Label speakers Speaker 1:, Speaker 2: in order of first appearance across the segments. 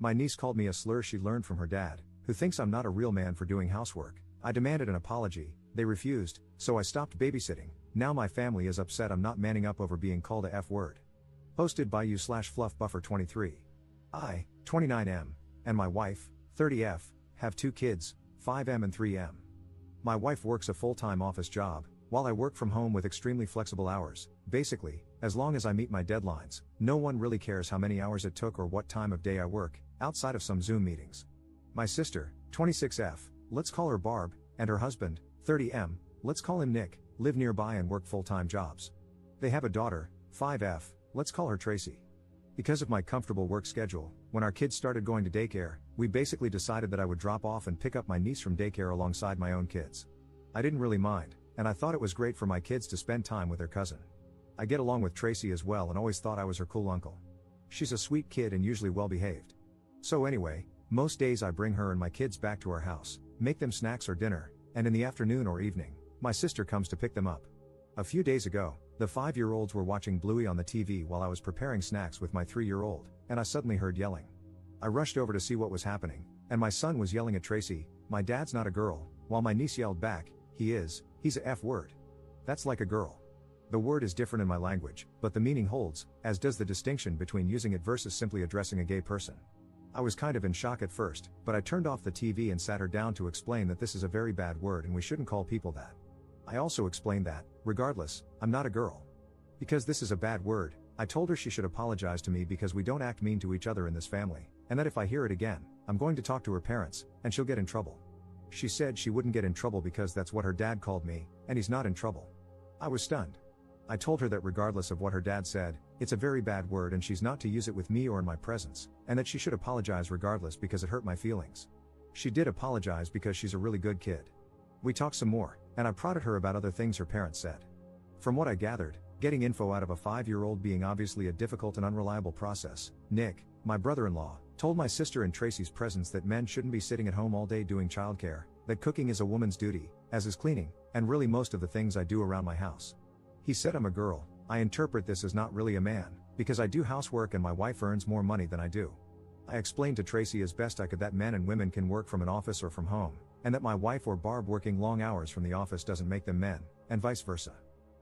Speaker 1: My niece called me a slur she learned from her dad, who thinks I'm not a real man for doing housework. I demanded an apology, they refused, so I stopped babysitting. Now my family is upset I'm not manning up over being called a F-word. Posted by you/fluffbuffer23. I, 29M, and my wife, 30F, have 2 kids, 5M and 3M. My wife works a full-time office job, while I work from home with extremely flexible hours. Basically, as long as I meet my deadlines, no one really cares how many hours it took or what time of day I work, outside of some Zoom meetings. My sister, 26F, let's call her Barb, and her husband, 30M, let's call him Nick, live nearby and work full-time jobs. They have a daughter, 5F, let's call her Tracy. Because of my comfortable work schedule, when our kids started going to daycare, we basically decided that I would drop off and pick up my niece from daycare alongside my own kids. I didn't really mind, and I thought it was great for my kids to spend time with their cousin. I get along with Tracy as well and always thought I was her cool uncle. She's a sweet kid and usually well behaved. So anyway, most days I bring her and my kids back to our house, make them snacks or dinner, and in the afternoon or evening, my sister comes to pick them up. A few days ago, the 5-year-olds were watching Bluey on the TV while I was preparing snacks with my 3-year-old, and I suddenly heard yelling. I rushed over to see what was happening, and my son was yelling at Tracy, "My dad's not a girl," while my niece yelled back, he's a F-word. That's like a girl. The word is different in my language, but the meaning holds, as does the distinction between using it versus simply addressing a gay person. I was kind of in shock at first, but I turned off the TV and sat her down to explain that this is a very bad word and we shouldn't call people that. I also explained that, regardless, I'm not a girl. Because this is a bad word, I told her she should apologize to me because we don't act mean to each other in this family, and that if I hear it again, I'm going to talk to her parents, and she'll get in trouble. She said she wouldn't get in trouble because that's what her dad called me, and he's not in trouble. I was stunned. I told her that regardless of what her dad said, it's a very bad word and she's not to use it with me or in my presence, and that she should apologize regardless because it hurt my feelings. She did apologize because she's a really good kid. We talked some more, and I prodded her about other things her parents said. From what I gathered, getting info out of a 5-year-old being obviously a difficult and unreliable process, Nick, my brother-in-law, told my sister in Tracy's presence that men shouldn't be sitting at home all day doing childcare, that cooking is a woman's duty, as is cleaning, and really most of the things I do around my house. He said I'm a girl. I interpret this as not really a man, because I do housework and my wife earns more money than I do. I explained to Tracy as best I could that men and women can work from an office or from home, and that my wife or Barb working long hours from the office doesn't make them men, and vice versa.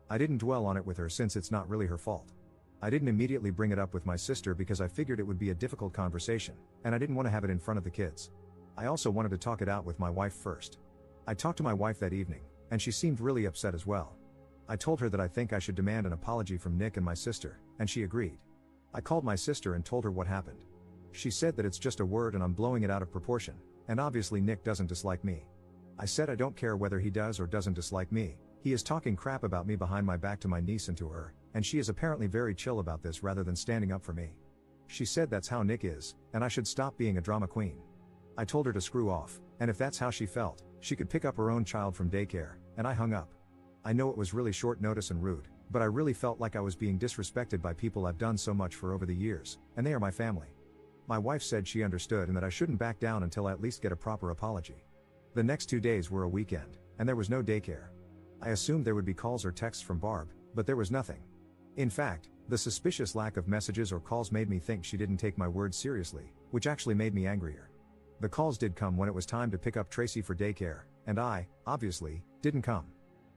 Speaker 1: I didn't dwell on it with her since it's not really her fault. I didn't immediately bring it up with my sister because I figured it would be a difficult conversation, and I didn't want to have it in front of the kids. I also wanted to talk it out with my wife first. I talked to my wife that evening, and she seemed really upset as well. I told her that I think I should demand an apology from Nick and my sister, and she agreed. I called my sister and told her what happened. She said that it's just a word and I'm blowing it out of proportion, and obviously Nick doesn't dislike me. I said I don't care whether he does or doesn't dislike me, he is talking crap about me behind my back to my niece and to her, and she is apparently very chill about this rather than standing up for me. She said that's how Nick is, and I should stop being a drama queen. I told her to screw off, and if that's how she felt, she could pick up her own child from daycare, and I hung up. I know it was really short notice and rude, but I really felt like I was being disrespected by people I've done so much for over the years, and they are my family. My wife said she understood and that I shouldn't back down until I at least get a proper apology. The next 2 days were a weekend, and there was no daycare. I assumed there would be calls or texts from Barb, but there was nothing. In fact, the suspicious lack of messages or calls made me think she didn't take my words seriously, which actually made me angrier. The calls did come when it was time to pick up Tracy for daycare, and I, obviously, didn't come.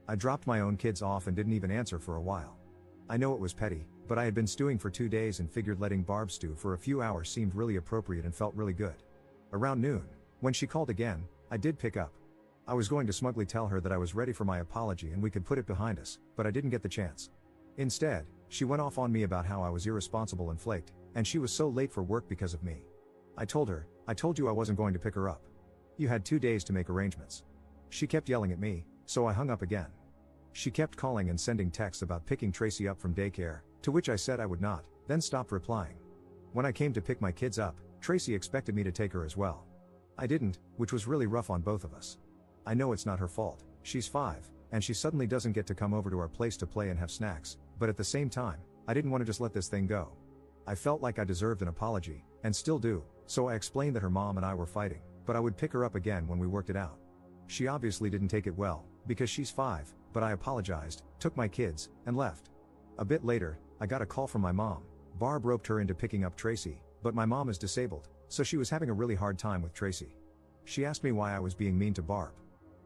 Speaker 1: I dropped my own kids off and didn't even answer for a while. I know it was petty, but I had been stewing for 2 days and figured letting Barb stew for a few hours seemed really appropriate and felt really good. Around noon, when she called again, I did pick up. I was going to smugly tell her that I was ready for my apology and we could put it behind us, but I didn't get the chance. Instead, she went off on me about how I was irresponsible and flaked, and she was so late for work because of me. I told her, "I told you I wasn't going to pick her up. You had 2 days to make arrangements." She kept yelling at me, so I hung up again. She kept calling and sending texts about picking Tracy up from daycare, to which I said I would not, then stopped replying. When I came to pick my kids up, Tracy expected me to take her as well. I didn't, which was really rough on both of us. I know it's not her fault, she's 5, and she suddenly doesn't get to come over to our place to play and have snacks, but at the same time, I didn't want to just let this thing go. I felt like I deserved an apology, and still do, so I explained that her mom and I were fighting, but I would pick her up again when we worked it out. She obviously didn't take it well, because she's 5, but I apologized, took my kids, and left. A bit later, I got a call from my mom. Barb roped her into picking up Tracy, but my mom is disabled, so she was having a really hard time with Tracy. She asked me why I was being mean to Barb.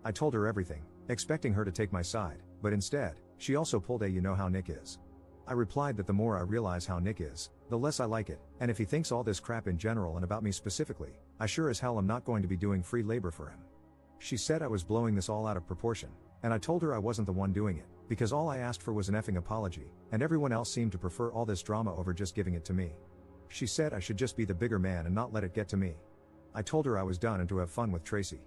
Speaker 1: I told her everything, expecting her to take my side, but instead, she also pulled a "you know how Nick is." I replied that the more I realize how Nick is, the less I like it, and if he thinks all this crap in general and about me specifically, I sure as hell am not going to be doing free labor for him. She said I was blowing this all out of proportion, and I told her I wasn't the one doing it, because all I asked for was an effing apology, and everyone else seemed to prefer all this drama over just giving it to me. She said I should just be the bigger man and not let it get to me. I told her I was done and to have fun with Tracy.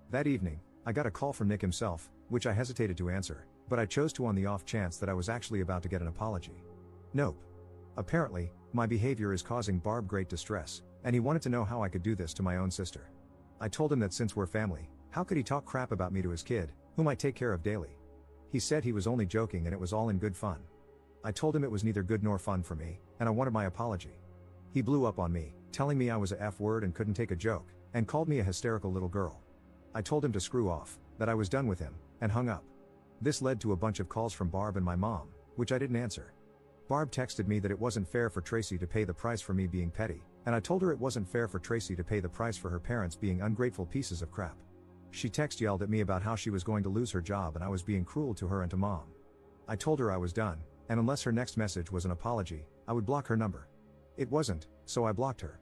Speaker 1: That evening, I got a call from Nick himself, which I hesitated to answer, but I chose to on the off chance that I was actually about to get an apology. Nope. Apparently, my behavior is causing Barb great distress, and he wanted to know how I could do this to my own sister. I told him that since we're family, how could he talk crap about me to his kid, whom I take care of daily? He said he was only joking and it was all in good fun. I told him it was neither good nor fun for me, and I wanted my apology. He blew up on me, telling me I was a F word and couldn't take a joke, and called me a hysterical little girl. I told him to screw off, that I was done with him, and hung up. This led to a bunch of calls from Barb and my mom, which I didn't answer. Barb texted me that it wasn't fair for Tracy to pay the price for me being petty, and I told her it wasn't fair for Tracy to pay the price for her parents being ungrateful pieces of crap. She text yelled at me about how she was going to lose her job and I was being cruel to her and to mom. I told her I was done, and unless her next message was an apology, I would block her number. It wasn't, so I blocked her.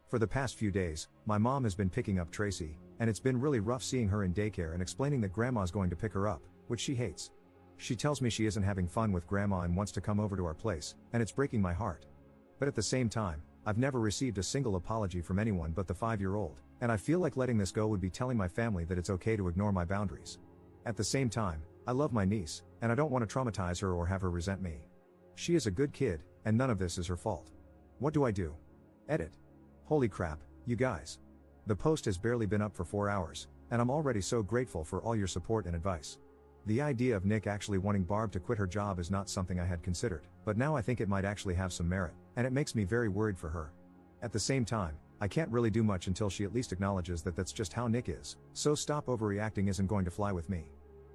Speaker 1: For the past few days, my mom has been picking up Tracy, and it's been really rough seeing her in daycare and explaining that grandma's going to pick her up, which she hates. She tells me she isn't having fun with grandma and wants to come over to our place, and it's breaking my heart. But at the same time, I've never received a single apology from anyone but the 5-year-old, and I feel like letting this go would be telling my family that it's okay to ignore my boundaries. At the same time, I love my niece, and I don't want to traumatize her or have her resent me. She is a good kid, and none of this is her fault. What do I do? Edit. Holy crap, you guys. The post has barely been up for 4 hours, and I'm already so grateful for all your support and advice. The idea of Nick actually wanting Barb to quit her job is not something I had considered, but now I think it might actually have some merit, and it makes me very worried for her. At the same time, I can't really do much until she at least acknowledges that that's just how Nick is, so stop overreacting isn't going to fly with me.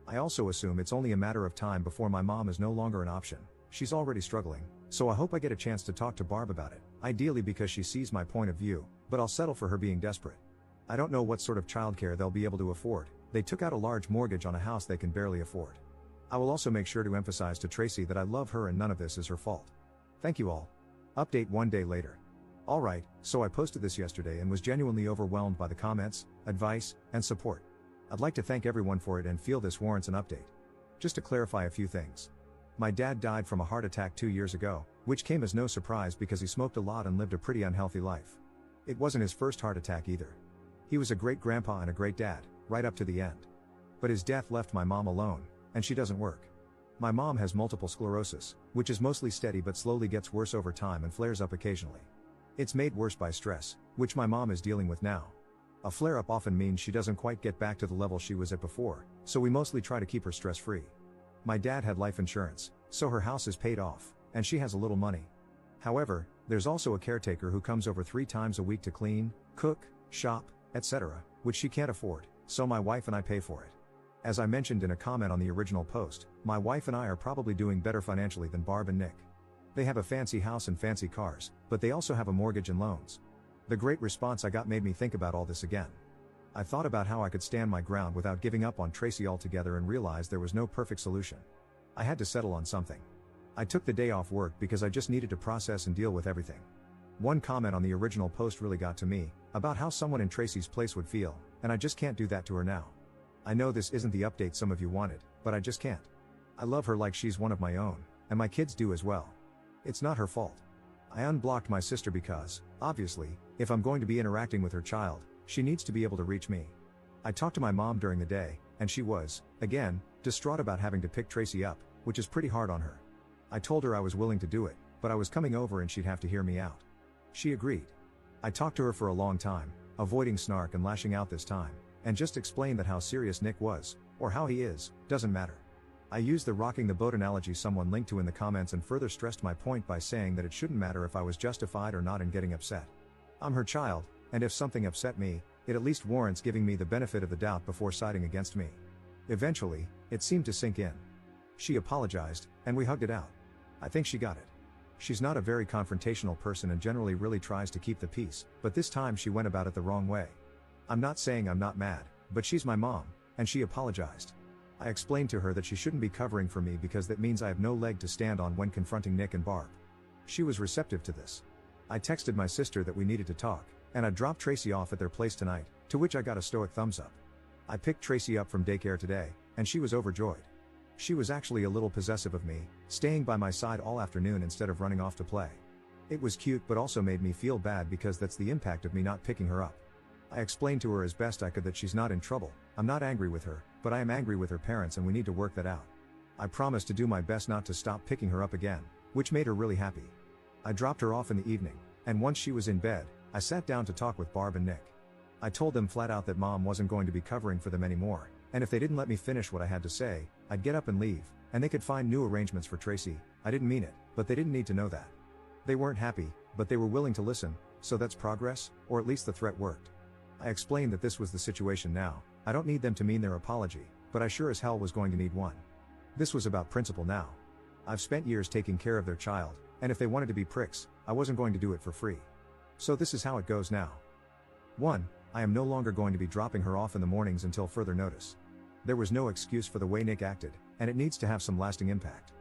Speaker 1: I also assume it's only a matter of time before my mom is no longer an option. She's already struggling, so I hope I get a chance to talk to Barb about it, ideally because she sees my point of view, but I'll settle for her being desperate. I don't know what sort of childcare they'll be able to afford. They took out a large mortgage on a house they can barely afford. I will also make sure to emphasize to Tracy that I love her and none of this is her fault. Thank you all. Update 1 day later. Alright, so I posted this yesterday and was genuinely overwhelmed by the comments, advice, and support. I'd like to thank everyone for it and feel this warrants an update. Just to clarify a few things. My dad died from a heart attack 2 years ago, which came as no surprise because he smoked a lot and lived a pretty unhealthy life. It wasn't his first heart attack either. He was a great grandpa and a great dad, right up to the end. But his death left my mom alone, and she doesn't work. My mom has multiple sclerosis, which is mostly steady but slowly gets worse over time and flares up occasionally. It's made worse by stress, which my mom is dealing with now. A flare-up often means she doesn't quite get back to the level she was at before, so we mostly try to keep her stress-free. My dad had life insurance, so her house is paid off, and she has a little money. However, there's also a caretaker who comes over 3 times a week to clean, cook, shop, etc., which she can't afford, so my wife and I pay for it. As I mentioned in a comment on the original post, my wife and I are probably doing better financially than Barb and Nick. They have a fancy house and fancy cars, but they also have a mortgage and loans. The great response I got made me think about all this again. I thought about how I could stand my ground without giving up on Tracy altogether and realized there was no perfect solution. I had to settle on something. I took the day off work because I just needed to process and deal with everything. One comment on the original post really got to me, about how someone in Tracy's place would feel, and I just can't do that to her now. I know this isn't the update some of you wanted, but I just can't. I love her like she's one of my own, and my kids do as well. It's not her fault. I unblocked my sister because, obviously, if I'm going to be interacting with her child, she needs to be able to reach me. I talked to my mom during the day, and she was, again, distraught about having to pick Tracy up, which is pretty hard on her. I told her I was willing to do it, but I was coming over and she'd have to hear me out. She agreed. I talked to her for a long time, avoiding snark and lashing out this time, and just explained that how serious Nick was, or how he is, doesn't matter. I used the rocking the boat analogy someone linked to in the comments and further stressed my point by saying that it shouldn't matter if I was justified or not in getting upset. I'm her child, and if something upset me, it at least warrants giving me the benefit of the doubt before siding against me. Eventually, it seemed to sink in. She apologized, and we hugged it out. I think she got it. She's not a very confrontational person and generally really tries to keep the peace, but this time she went about it the wrong way. I'm not saying I'm not mad, but she's my mom, and she apologized. I explained to her that she shouldn't be covering for me because that means I have no leg to stand on when confronting Nick and Barb. She was receptive to this. I texted my sister that we needed to talk, and I'd drop Tracy off at their place tonight, to which I got a stoic thumbs up. I picked Tracy up from daycare today, and she was overjoyed. She was actually a little possessive of me, staying by my side all afternoon instead of running off to play. It was cute but also made me feel bad because that's the impact of me not picking her up. I explained to her as best I could that she's not in trouble. I'm not angry with her, but I am angry with her parents and we need to work that out. I promised to do my best not to stop picking her up again, which made her really happy. I dropped her off in the evening, and once she was in bed, I sat down to talk with Barb and Nick. I told them flat out that mom wasn't going to be covering for them anymore, and if they didn't let me finish what I had to say, I'd get up and leave, and they could find new arrangements for Tracy. I didn't mean it, but they didn't need to know that. They weren't happy, but they were willing to listen, so that's progress, or at least the threat worked. I explained that this was the situation now. I don't need them to mean their apology, but I sure as hell was going to need one. This was about principle now. I've spent years taking care of their child, and if they wanted to be pricks, I wasn't going to do it for free. So this is how it goes now. 1. I am no longer going to be dropping her off in the mornings until further notice. There was no excuse for the way Nick acted, and it needs to have some lasting impact.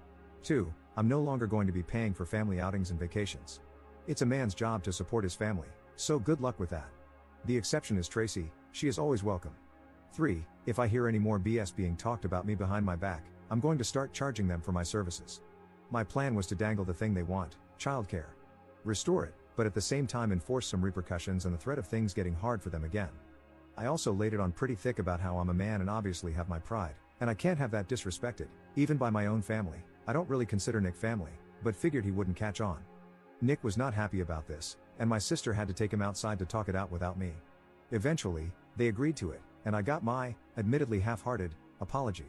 Speaker 1: 2. I'm no longer going to be paying for family outings and vacations. It's a man's job to support his family, so good luck with that. The exception is Tracy, she is always welcome. 3. If I hear any more BS being talked about me behind my back, I'm going to start charging them for my services. My plan was to dangle the thing they want, childcare. Restore it, but at the same time enforce some repercussions and the threat of things getting hard for them again. I also laid it on pretty thick about how I'm a man and obviously have my pride, and I can't have that disrespected, even by my own family. I don't really consider Nick family, but figured he wouldn't catch on. Nick was not happy about this, and my sister had to take him outside to talk it out without me. Eventually, they agreed to it, and I got my, admittedly half-hearted, apology.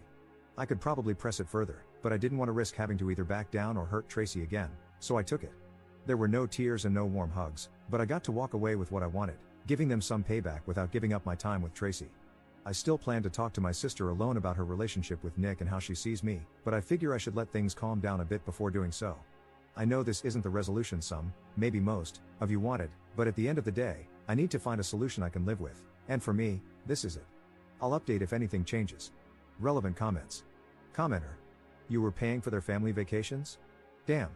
Speaker 1: I could probably press it further, but I didn't want to risk having to either back down or hurt Tracy again, so I took it. There were no tears and no warm hugs, but I got to walk away with what I wanted, giving them some payback without giving up my time with Tracy. I still plan to talk to my sister alone about her relationship with Nick and how she sees me, but I figure I should let things calm down a bit before doing so. I know this isn't the resolution some, maybe most, of you wanted, but at the end of the day, I need to find a solution I can live with, and for me, this is it. I'll update if anything changes. Relevant comments. Commenter. You were paying for their family vacations? Damn.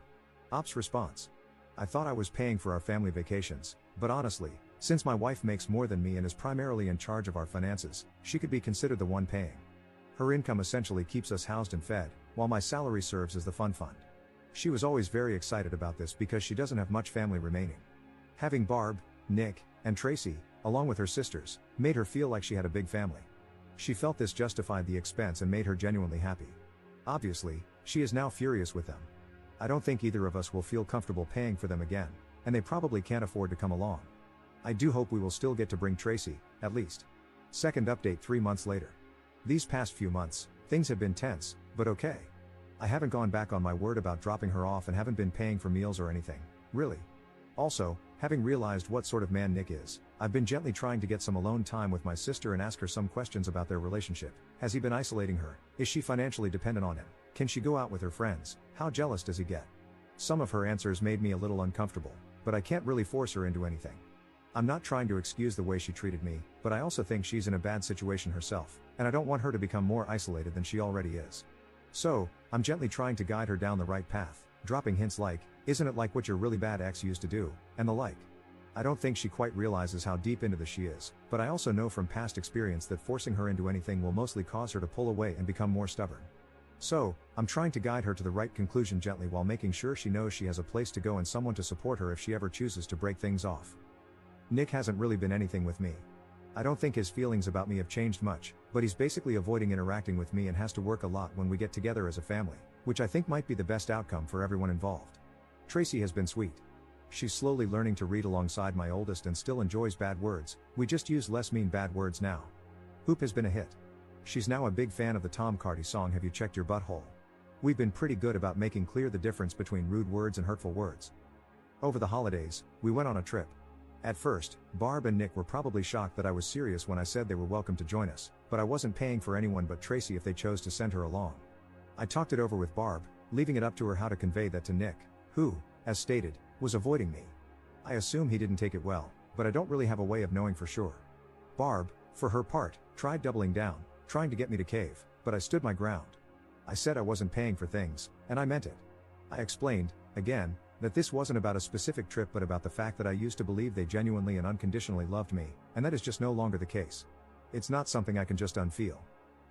Speaker 1: Ops response. I thought I was paying for our family vacations, but honestly, since my wife makes more than me and is primarily in charge of our finances, she could be considered the one paying. Her income essentially keeps us housed and fed, while my salary serves as the fun fund. She was always very excited about this because she doesn't have much family remaining. Having Barb, Nick, and Tracy, along with her sisters, made her feel like she had a big family. She felt this justified the expense and made her genuinely happy. Obviously, she is now furious with them. I don't think either of us will feel comfortable paying for them again, and they probably can't afford to come along. I do hope we will still get to bring Tracy, at least. Second update 3 months later. These past few months, things have been tense, but okay. I haven't gone back on my word about dropping her off and haven't been paying for meals or anything, really. Also, having realized what sort of man Nick is, I've been gently trying to get some alone time with my sister and ask her some questions about their relationship. Has he been isolating her? Is she financially dependent on him? Can she go out with her friends? How jealous does he get? Some of her answers made me a little uncomfortable, but I can't really force her into anything. I'm not trying to excuse the way she treated me, but I also think she's in a bad situation herself, and I don't want her to become more isolated than she already is. So, I'm gently trying to guide her down the right path, dropping hints like, "Isn't it like what your really bad ex used to do?" and the like. I don't think she quite realizes how deep into this she is, but I also know from past experience that forcing her into anything will mostly cause her to pull away and become more stubborn. So, I'm trying to guide her to the right conclusion gently while making sure she knows she has a place to go and someone to support her if she ever chooses to break things off. Nick hasn't really been anything with me. I don't think his feelings about me have changed much, but he's basically avoiding interacting with me and has to work a lot when we get together as a family, which I think might be the best outcome for everyone involved. Tracy has been sweet. She's slowly learning to read alongside my oldest and still enjoys bad words. We just use less mean bad words now. Hoop has been a hit. She's now a big fan of the Tom Carty song "Have You Checked Your Butthole?" We've been pretty good about making clear the difference between rude words and hurtful words. Over the holidays, we went on a trip. At first, Barb and Nick were probably shocked that I was serious when I said they were welcome to join us, but I wasn't paying for anyone but Tracy if they chose to send her along. I talked it over with Barb, leaving it up to her how to convey that to Nick, who, as stated, was avoiding me. I assume he didn't take it well, but I don't really have a way of knowing for sure. Barb, for her part, tried doubling down, trying to get me to cave, but I stood my ground. I said I wasn't paying for things, and I meant it. I explained, again, that this wasn't about a specific trip but about the fact that I used to believe they genuinely and unconditionally loved me, and that is just no longer the case. It's not something I can just unfeel.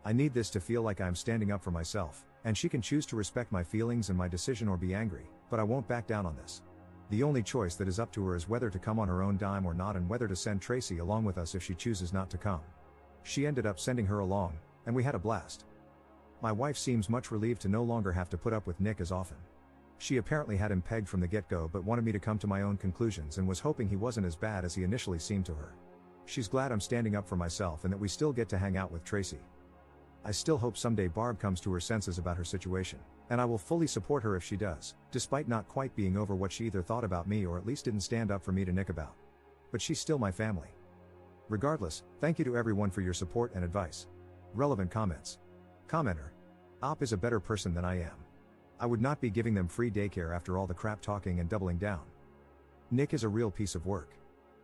Speaker 1: I need this to feel like I'm standing up for myself, and she can choose to respect my feelings and my decision or be angry, but I won't back down on this. The only choice that is up to her is whether to come on her own dime or not, and whether to send Tracy along with us if she chooses not to come. She ended up sending her along, and we had a blast. My wife seems much relieved to no longer have to put up with Nick as often. She apparently had him pegged from the get-go but wanted me to come to my own conclusions and was hoping he wasn't as bad as he initially seemed to her. She's glad I'm standing up for myself and that we still get to hang out with Tracy. I still hope someday Barb comes to her senses about her situation, and I will fully support her if she does, despite not quite being over what she either thought about me or at least didn't stand up for me to Nick about. But she's still my family. Regardless, thank you to everyone for your support and advice. Relevant comments. Commenter. Op is a better person than I am. I would not be giving them free daycare after all the crap talking and doubling down. Nick is a real piece of work.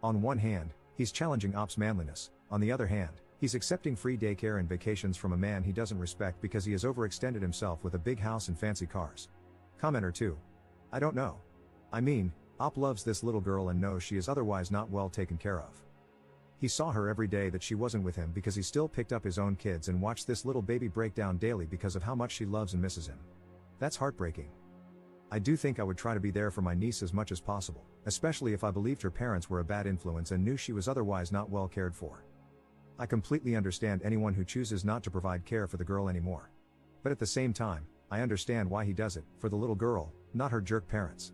Speaker 1: On one hand, he's challenging Op's manliness, on the other hand, he's accepting free daycare and vacations from a man he doesn't respect because he has overextended himself with a big house and fancy cars. Commenter 2. I don't know. I mean, Op loves this little girl and knows she is otherwise not well taken care of. He saw her every day that she wasn't with him because he still picked up his own kids and watched this little baby break down daily because of how much she loves and misses him. That's heartbreaking. I do think I would try to be there for my niece as much as possible, especially if I believed her parents were a bad influence and knew she was otherwise not well cared for. I completely understand anyone who chooses not to provide care for the girl anymore. But at the same time, I understand why he does it, for the little girl, not her jerk parents.